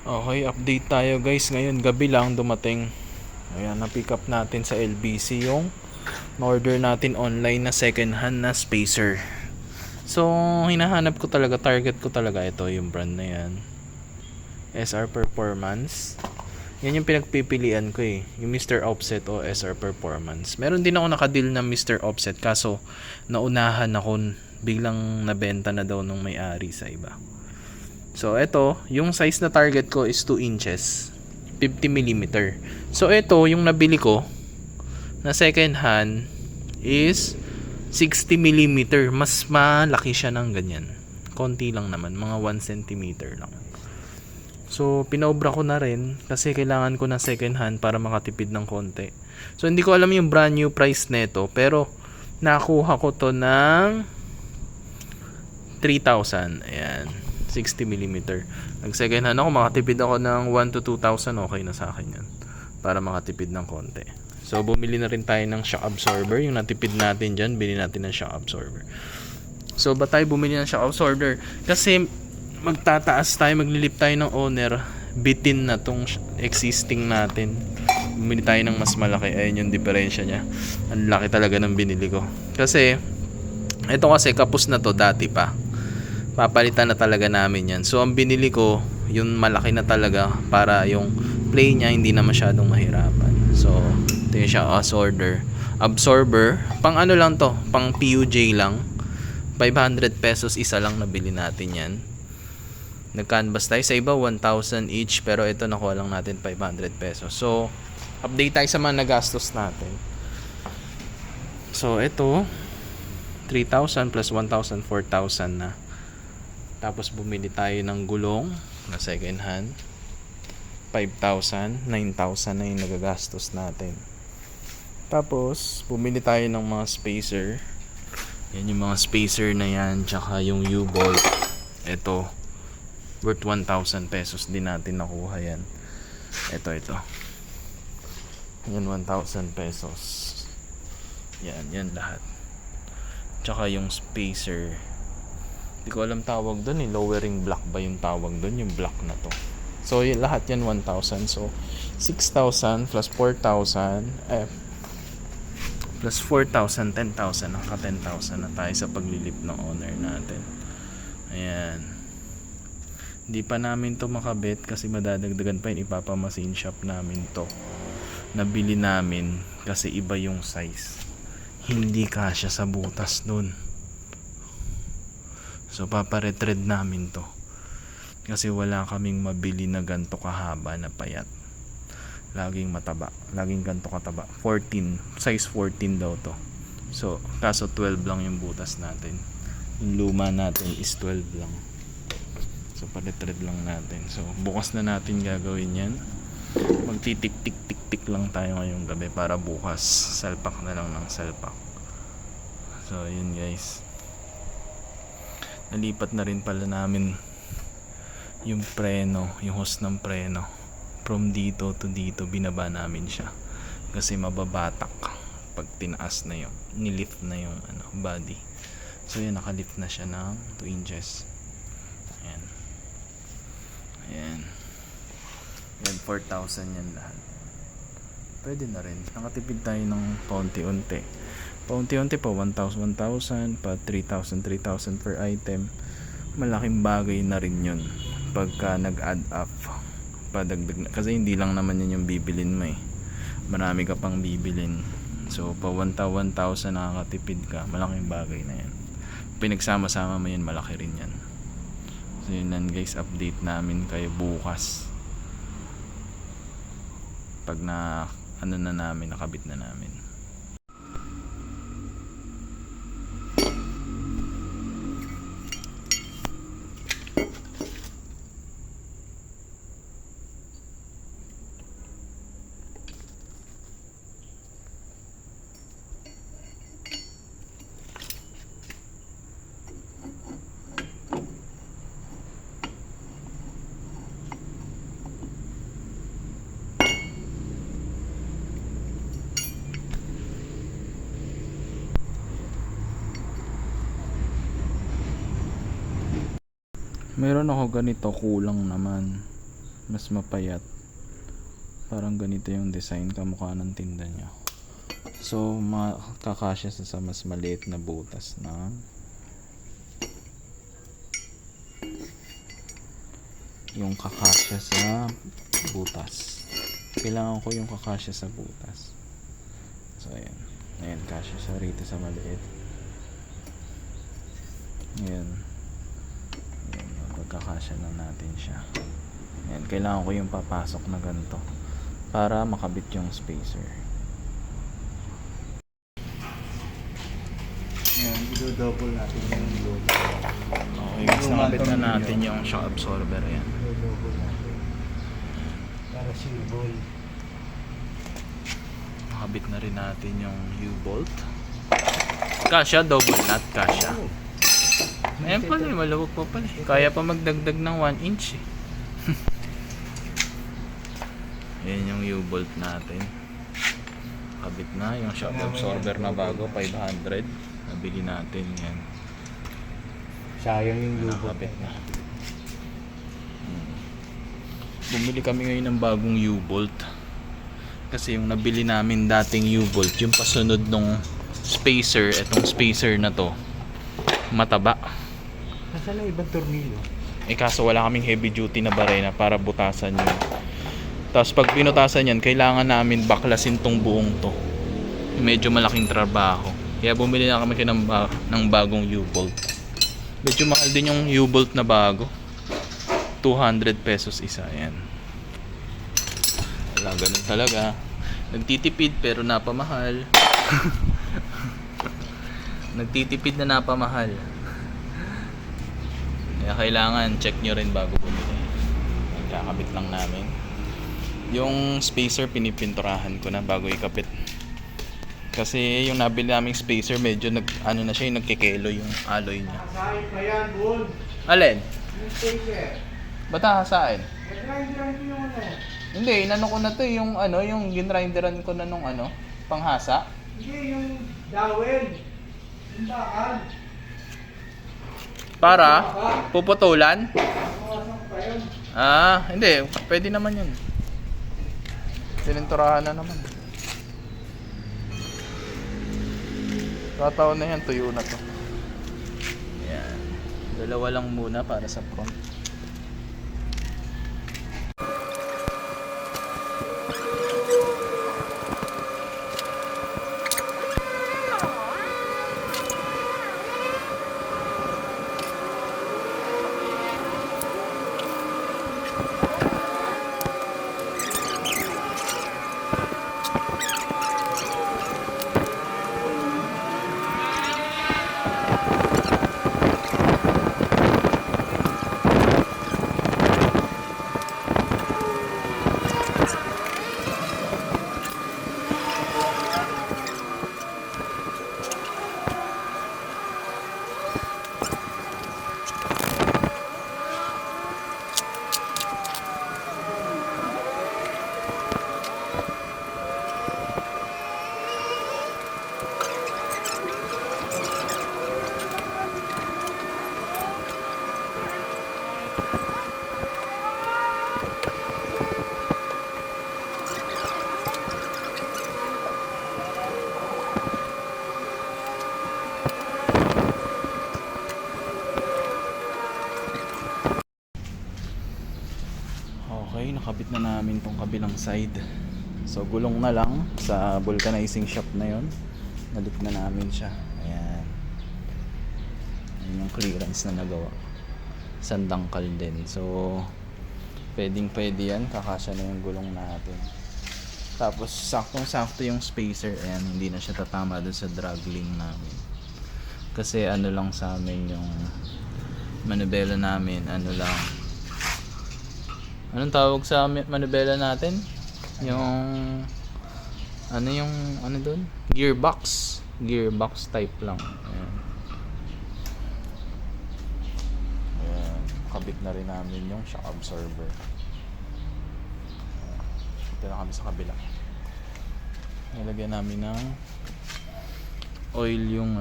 Okay, update tayo guys. Ngayon gabi lang dumating. Ayan, na-pick up natin sa LBC yung order natin online na second hand na spacer. So, hinahanap ko talaga, target ko talaga ito, yung brand na yan. SR Performance. Yan yung pinagpipilian ko eh. Yung Mr. Offset o SR Performance. Meron din ako nakadeal na Mr. Offset kaso naunahan ako, biglang nabenta na daw nung may-ari sa iba. So, ito, yung size na target ko is 2 inches. 50mm. So, ito, yung nabili ko na second hand is 60mm. Mas malaki siya ng ganyan. Konti lang naman. Mga 1cm lang. So, pinaobra ko na rin kasi kailangan ko ng second hand para makatipid ng konti. So, hindi ko alam yung brand new price neto. Pero, nakuha ko to ng 3,000. Ayan. 60mm. Nag second hand ako, makatipid ako ng 1 to 2,000, okay na sa akin yan. Para makatipid ng konti. So, bumili na rin tayo ng shock absorber. Yung natipid natin dyan, bili natin ng shock absorber. So, ba tayo bumili ng shock absorber? Kasi, magtataas tayo, maglilip tayo ng owner. Bitin na tong existing natin. Bumili tayo ng mas malaki. Ayun yung diferensya niya. Ang laki talaga ng binili ko. Kasi, ito kasi kapos na to dati pa. Papalitan na talaga namin yan. So ang binili ko, yung malaki na talaga para yung play niya hindi na masyadong mahirapan. So ito yung siya absorber. Pang ano lang to, pang PUJ lang. 500 pesos isa lang nabili natin yan. Nag-canvas tayo sa iba 1,000 each, pero ito nakuha lang natin 500 pesos. So update tayo sa mga nagastos natin. So ito 3,000 plus 1,000, 4,000 na. Tapos bumili tayo ng gulong na second hand. 5,000, 9,000 na yung nagagastos natin. Tapos bumili tayo ng mga spacer. Yan yung mga spacer na yan, tsaka yung U-bolt. Ito worth 1,000 pesos din natin nakuha yan. Ito. Yan 1,000 pesos. Yan lahat. Tsaka yung spacer, hindi ko alam tawag doon eh. Lowering block ba yung tawag doon? Yung block na to. So, lahat yan 1,000. So, 6,000 plus 4,000. Plus 4,000, 10,000. Naka 10,000 na tayo sa paglilip ng owner natin. Ayan. Hindi pa namin to makabit kasi madadagdagan pa yun. Ipapamasin shop namin to. Nabili namin kasi iba yung size. Hindi kasya sa butas dun. So paparetread namin to kasi wala kaming mabili na ganto kahaba na payat, laging mataba, laging ganto kataba. 14, size 14 daw to. So kaso 12 lang yung butas natin, yung luma natin is 12 lang. So paretread lang natin. So bukas na natin gagawin yan. Magtitik-tik-tik-tik lang tayo ngayong gabi para bukas salpak na lang ng salpak. So yun guys, nalipat na rin pala namin yung preno, yung hose ng preno. From dito to dito, binaba namin siya. Kasi mababatak pag tinaas na yung, nilift na yung body. So yun, nakalift na siya ng 2 inches. Ayan. Yan, 4,000 yan lahat. Pwede na rin. Nakatipid tayo ng paunti-unti. Paunti-unti pa 1,000, 1,000 pa 3,000, 3,000 per item. Malaking bagay na rin yun pagka nag-add up, padagdag na, kasi hindi lang naman yun yung bibilin mo eh, marami ka pang bibilin. So pa 1,000 nakakatipid ka, malaking bagay na yan. Pinagsama-sama mo yun, malaki rin yan. So yun lang guys, update namin kayo bukas pag na na namin, nakabit na namin. Meron ako ganito, kulang naman. mas mapayat. Parang ganito yung design, kamukha ng tinda nyo. So makakasya sa mas maliit na butas na yung kakasya sa butas. Kailangan ko yung kakasya sa butas. So ayan, kasya siya rito sa maliit. Ayan, pagkakasya lang natin siya. Ayan, kailangan ko yung papasok na ganito para makabit yung spacer. Ayan, i-double natin yung load. Okay, guys, nakabit na natin yung shock absorber. Ayan. I-double natin. Para single. Nakabit na rin natin yung U-bolt. Kasya, double nut, kasya. Ayan pala, malawag pa pala. Kaya pa magdagdag ng 1 inch eh. Ayan yung U-bolt natin. Kabit na yung shock absorber na bago, 500. Nabili natin yan. Sayang yung logo. Nakabit na. Bumili kami ngayon ng bagong U-bolt. Kasi yung nabili namin dating U-bolt, yung pasunod nung spacer, etong spacer na to, mataba. Nasaan na ibang tornilyo? Eh kaso wala kaming heavy duty na barena para butasan yun. Tapos pag binutasan yan, kailangan namin baklasin tong buong to. Medyo malaking trabaho. Kaya bumili na kami ng bagong U-bolt. Medyo mahal din yung U-bolt na bago. 200 pesos isa. Ayan. Wala, ganun talaga. Nagtitipid pero napamahal. Nagtitipid na napamahal. Kaya kailangan check nyo rin bago bumili. Kakabit lang namin. Yung spacer pinipinturahan ko na bago ikapit. Kasi yung nabili naming spacer medyo na siya, yung nagkikelo yung alloy niya. Kasahin pa yan, Bull. Alin? Yung spacer. Ba't hasain? Nag-grind yung ano. Hindi, inano ko na to yung yung ginrinderan ko na nung panghasa. Hindi, yung dowel. Yung bakal. Para puputulan? Makawasan pa yun. Hindi, pwede naman yun. Pininturahan na naman. Kataon na yan, tuyo na to. Ayan. Dalawa lang muna para sa front. Okay, nakabit na namin tong kabilang side. So gulong na lang sa vulcanizing shop na yon. Nalit na namin siya. Ayan. Ayan yung clearance na nagawa. Sandangkal din. So pwedeng pwede yan. Kakasya na yung gulong natin. Tapos saktong sakto yung spacer. Ayan, hindi na siya tatama dun sa drag link namin. Kasi lang sa amin yung manubela namin. Anong tawag sa manubela natin? Yung doon? Gearbox. Gearbox type lang. Ayan. Ayan. Kabit na rin namin yung shock absorber. Ito na kami sa kabila. Nilagyan namin ng oil yung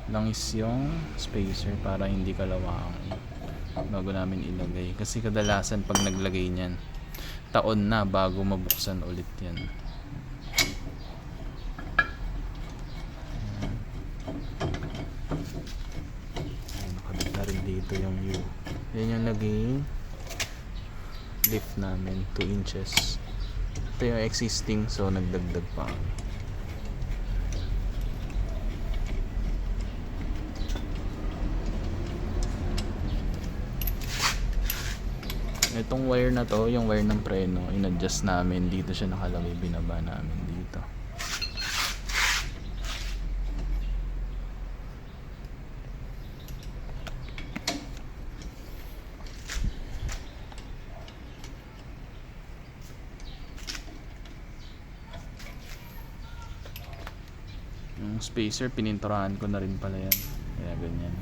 langis yung spacer para hindi kalawang. bago namin ilagay. Kasi kadalasan pag naglagay niyan, taon na bago mabuksan ulit yan. Ayan, nakabit na rin dito yung U. Yan yung naging lift namin, 2 inches. Ito yung existing, so nagdagdag pa. Itong wire na to, yung wire ng preno, in-adjust namin. Dito siya nakalagay, binaba namin dito. Yung spacer, pininturahan ko na rin pala yan. Kaya ganyan.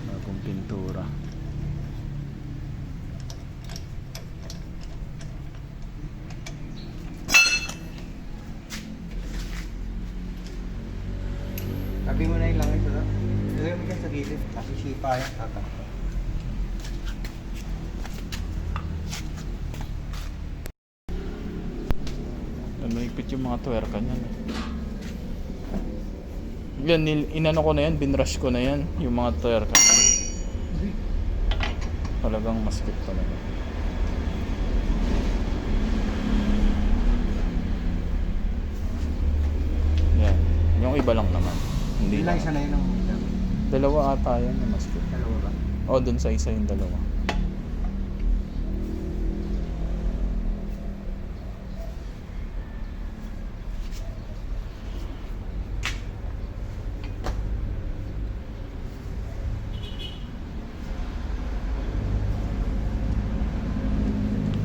Bagong pintura. Sabi mo na yung langit ito. Ilagay mo dyan sa gilid. Kasi sipa yan. Tatakot. Mahigpit yung mga tuwerka niyan. Yan, inano ko na yan, binrush ko na yan, yung mga tuwerka. Talagang maskip talaga. Yan, yung iba lang naman. Hindi Ilang lang. isa na yun ang Dalawa ata yan na maskip. dalawa ba? O, dun sa isa yung dalawa.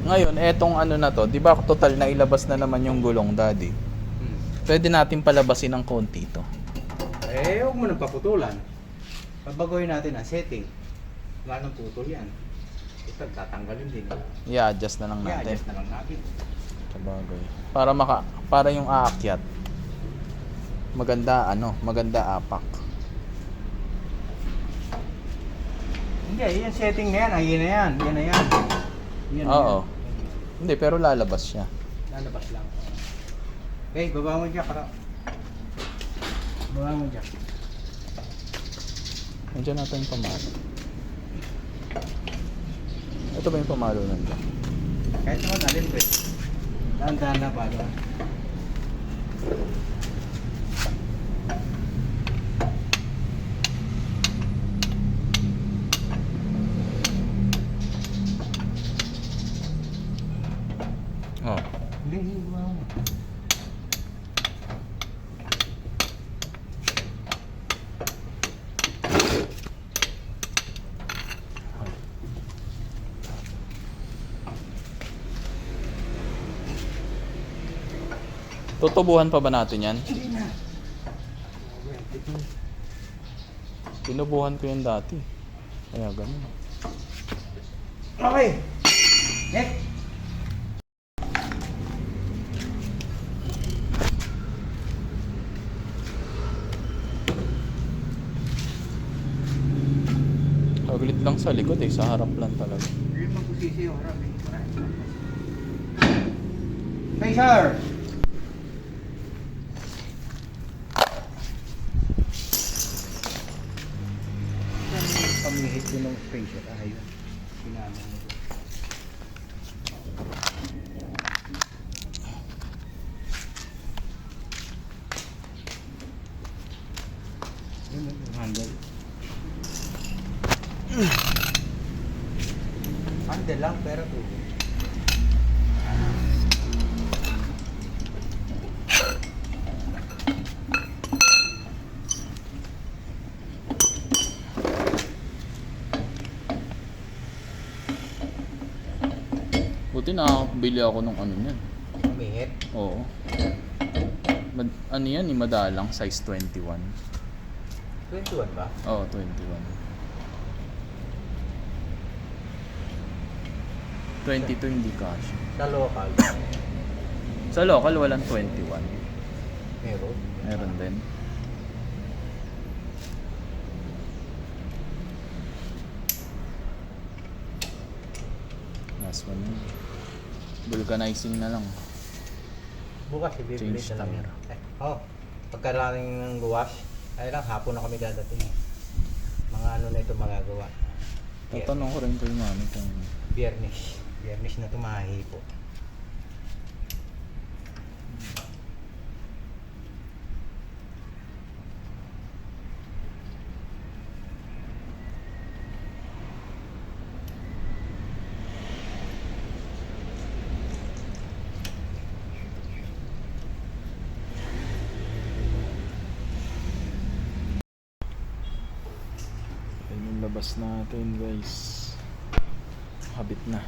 Ngayon, etong ano na to, di ba total na ilabas na naman yung gulong, Daddy? Pwede natin palabasin ng konti to. Eh, huwag mo nang paputulan. Babagoyin natin ang setting. Wala nang putol yan. Ito, tatanggalin din. I-adjust na lang natin. I-adjust na lang natin. Sabagay. Para yung aakyat. Maganda apak. Hindi, yung setting na yan. Ayun na yan. Yan na yan. Yan na Oo. yan. Hindi, pero lalabas siya. Lalabas lang. Okay, baba mo dyan. Baba mo dyan. Nandiyan natin yung pamalo. Ito ba yung pamalo nandiyan? Kahit naman, alin ba? Dahan-dahan na pa. Oh. Hindi, wow. Tutubuhan pa ba natin yan? Hindi na. Tinubuhan ko yan dati. Kaya ganun. Okay. Next. Kaglit lang sa likod eh. Sa harap lang talaga. Hindi mo pusisi yung harap eh. Hey, sir! Pamihit din ng spacer. Ayun. Sinama mo. Yun yung handle. Handle lang, pero tubo. Buti nakakabili ako nung ano niyan. Pamihit? Oo. Ano yan eh, madalang, size 21. 21 ba? Oo, 21. 22 hindi cash. Sa local. Sa local, walang 21. Meron. Meron din. 21 Last one yun. Vulcanizing na lang. Bukas, ibibili Change na lang tire. yan. Pagkarating ng luwas, ay lang, hapon na kami dadating. Mga ano na ito magagawa. Tatanong ko rin kay mami kung Biyernes. Biyernes na tumahi po. ayun yung labas natin guys. Habit na.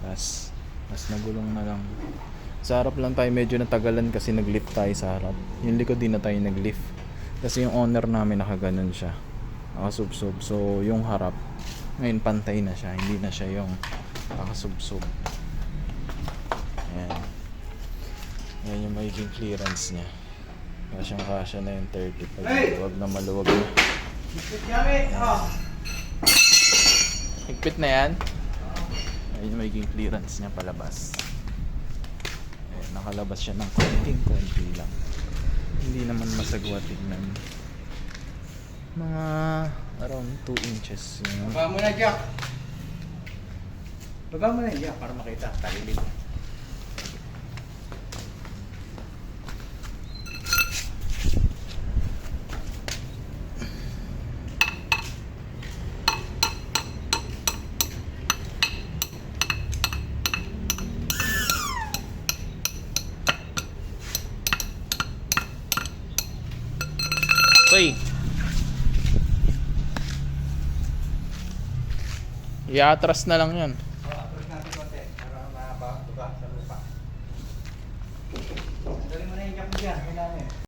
Tapos mas nagulong na lang. Sa harap lang tayo medyo natagalan kasi naglift tayo sa harap. Yung likod din na tayo naglift. Kasi yung owner namin nakaganon siya. Nakasubsob. So yung harap ngayon pantay na siya. Hindi na siya yung nakasubsob. Ayan. Ayan yung magiging clearance niya. Kasyang-kasya na yung 35. Maluwag na maluwag na. Higpit na yan. Ayun yung magiging clearance niya palabas. Ayan, nakalabas siya ng konting-konti lang. Hindi naman masagwa tignan. Mga around 2 inches. Yun. Baba mo na, Jack. Baba mo na, Jack, para makita. Talilid. Toy! I-atras na lang yan. Approach natin konti para mababa sa lupa. Ang galing mo na yung Jack mo dyan. Kailangan eh.